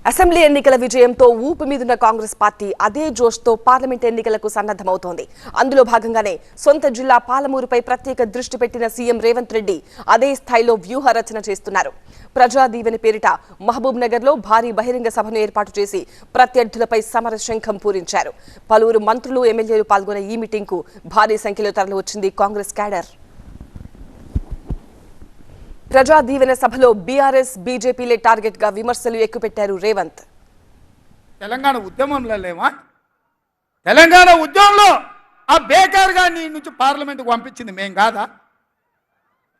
Assembly ఎన్నికల విజయంతో ఊపు మీదున్న కాంగ్రెస్ పార్టీ అదే జోష్తో పార్లమెంట్ ఎన్నికలకు సన్నద్ధమవుతోంది. అందులో భాగంగానే సొంత జిల్లా పాలమూరుపై ప్రత్యేక దృష్టి పెట్టిన సీఎం రేవంత్ రెడ్డి అదే స్థాయిలో వ్యూహ రచన చేస్తున్నారు. ప్రజా దీవెన పేరిట మహబూబ్ నగర్ లో భారీ బహిరంగ సభను ఏర్పాటు చేసి ప్రత్యర్థులపై సమర శంఖం పూరించారు. పలువురు మంత్రులు, ఎమ్మెల్యేలు పాల్గొన్న ఈ మీటింగ్ కు భారీ సంఖ్యలో తరలివచ్చింది కాంగ్రెస్ క్యాడర్. ప్రజా దీవెన సభలో బీఆర్ఎస్, బీజేపీలే టార్గెట్ గా విమర్శలు ఎక్కుపెట్టారు రేవంత్. తెలంగాణ ఉద్యమంలో లేవా? తెలంగాణ ఉద్యమంలో ఆ బేకార్ గా నీ నుంచి పార్లమెంట్కి పంపించింది మేం కాదా?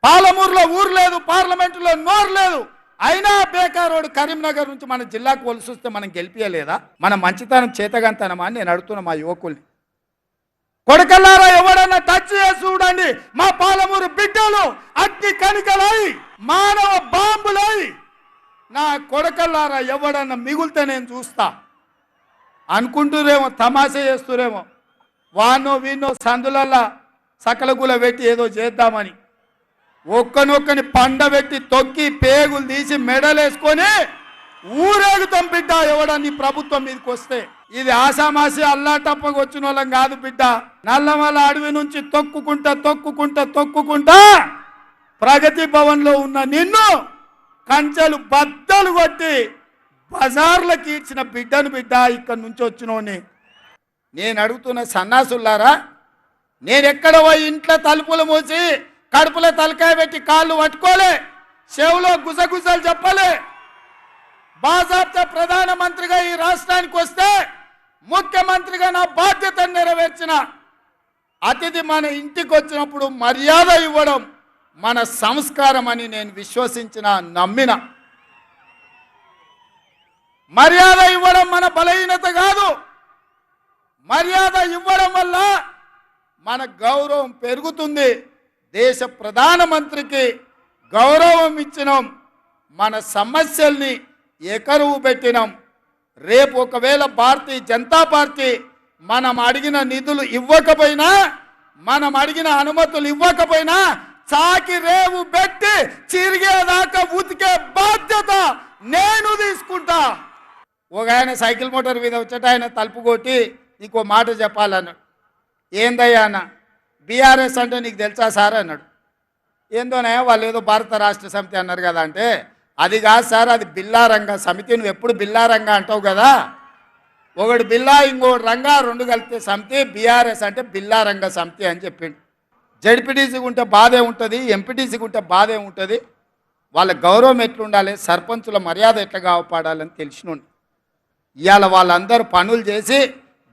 పాలమూరులో ఊరు లేదు, పార్లమెంటులో నోరు లేదు, అయినా బేకారోడు కరీంనగర్ నుంచి మన జిల్లాకు వలసి వస్తే మనం గెలిపియలేదా? మన మంచితనం చేతగంతనమా అని నేను అడుగుతున్నా మా యువకుల్ని. కొడకల్లారా ఎవడన్నా టచ్ చేసి చూడండి, మా పాలమూరు బిడ్డలు అగ్ని కణికలై మానవ బాంబులై నా కొడకల్లారా ఎవడన్నా మిగులుతే నేను చూస్తా అనుకుంటురేమో, తమాషా చేస్తురేమో. వానో వీనో సందులల్లా సకలగుల పెట్టి ఏదో చేద్దామని ఒక్కనొక్కని పండబెట్టి తొక్కి పేగులు తీసి మెడలేసుకొని ఊరేగుతాం బిడ్డ. ఎవడని ప్రభుత్వం మీదకి వస్తే ఇది ఆసామాసి అల్లాటప్పకు వచ్చిన వాళ్ళం కాదు బిడ్డ. నల్లమల అడవి నుంచి తొక్కుకుంటా ప్రగతి భవన్ లో ఉన్న నిన్ను కంచెలు బద్దలు కొట్టి బజార్లకు ఇచ్చిన బిడ్డను బిడ్డ. ఇక్కడి నుంచి వచ్చినోని నేను అడుగుతున్న సన్నాసుల్లారా, నేనెక్కడ పోయి ఇంట్లో తలుపులు మూసి కడుపులో తలకాయ పెట్టి కాళ్ళు పట్టుకోలే, చెవులో గుసగుసలు చెప్పలే. బాజాబ్తా ప్రధానమంత్రిగా ఈ రాష్ట్రానికి వస్తే ముఖ్యమంత్రిగా నా బాధ్యతను నెరవేర్చిన అతిథి మన ఇంటికి వచ్చినప్పుడు మర్యాద ఇవ్వడం మన సంస్కారం అని నేను విశ్వసించిన, నమ్మిన. మర్యాద ఇవ్వడం మన బలహీనత కాదు. మర్యాద ఇవ్వడం వల్ల మన గౌరవం పెరుగుతుంది. దేశ ప్రధానమంత్రికి గౌరవం ఇచ్చినాం, మన సమస్యల్ని ఎకరువు పెట్టినాం. రేపు ఒకవేళ భారతీయ జనతా పార్టీ మనం అడిగిన నిధులు ఇవ్వకపోయినా, మనం అడిగిన అనుమతులు ఇవ్వకపోయినా చాకి రేవు పెట్టి చిరిగేదాకా ఉతికే బాధ్యత నేను తీసుకుంటా. ఒక ఆయన సైకిల్ మోటార్ మీద వచ్చేట ఆయన తలుపు కొట్టి నీకో మాట చెప్పాలన్నాడు. ఏందయ్యా అన్న, బీఆర్ఎస్ అంటే నీకు తెలుసా సార్ అన్నాడు. ఏందోనే వాళ్ళు ఏదో భారత రాష్ట్ర సమితి అన్నారు కదా అంటే, అది కాదు సార్, అది బిల్లారంగ సమితి. నువ్వు ఎప్పుడు బిల్లారంగ అంటావు కదా, ఒకటి బిల్లా ఇంకోటి రంగా, రెండు కలిపితే సమితి. బీఆర్ఎస్ అంటే బిల్లారంగ సమితి అని చెప్పిండు. జడ్పీటీసీకి ఉంటే బాధే ఉంటుంది, ఎంపీటీసీకి ఉంటే బాధే ఉంటుంది. వాళ్ళ గౌరవం ఎట్లుండాలి, సర్పంచుల మర్యాద ఎట్లా కాపాడాలని తెలిసినండి. ఇవాళ వాళ్ళందరూ పనులు చేసి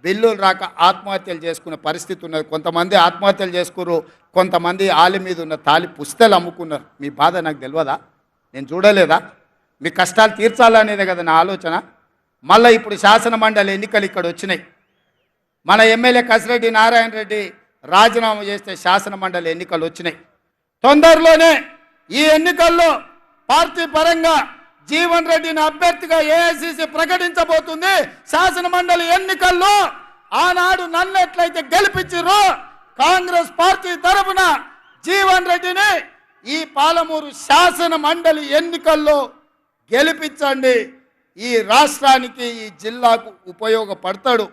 బిల్లులు రాక ఆత్మహత్యలు చేసుకునే పరిస్థితి ఉన్నది. కొంతమంది ఆత్మహత్యలు చేసుకున్నారు, కొంతమంది ఆలి మీద ఉన్న తాలి పుస్తలు అమ్ముకున్నారు. మీ బాధ నాకు తెలియదా? నేను చూడలేదా? మీ కష్టాలు తీర్చాలనేదే కదా నా ఆలోచన. మళ్ళీ ఇప్పుడు శాసన మండలి ఎన్నికలు ఇక్కడ వచ్చినాయి. మన ఎమ్మెల్యే కసిరెడ్డి నారాయణ రెడ్డి రాజీనామా చేస్తే శాసన మండలి ఎన్నికలు వచ్చినాయి. తొందరలోనే ఈ ఎన్నికల్లో పార్టీ పరంగా జీవన్ రెడ్డిని అభ్యర్థిగా ఏఐసిసి ప్రకటించబోతుంది. శాసన మండలి ఎన్నికల్లో ఆనాడు నన్ను ఎట్లయితే గెలిపించారో కాంగ్రెస్ పార్టీ తరఫున జీవన్ రెడ్డిని ఈ పాలమూరు శాసన మండలి ఎన్నికల్లో గెలిపించండి. ఈ రాష్ట్రానికి, ఈ జిల్లాకు ఉపయోగపడతాడు.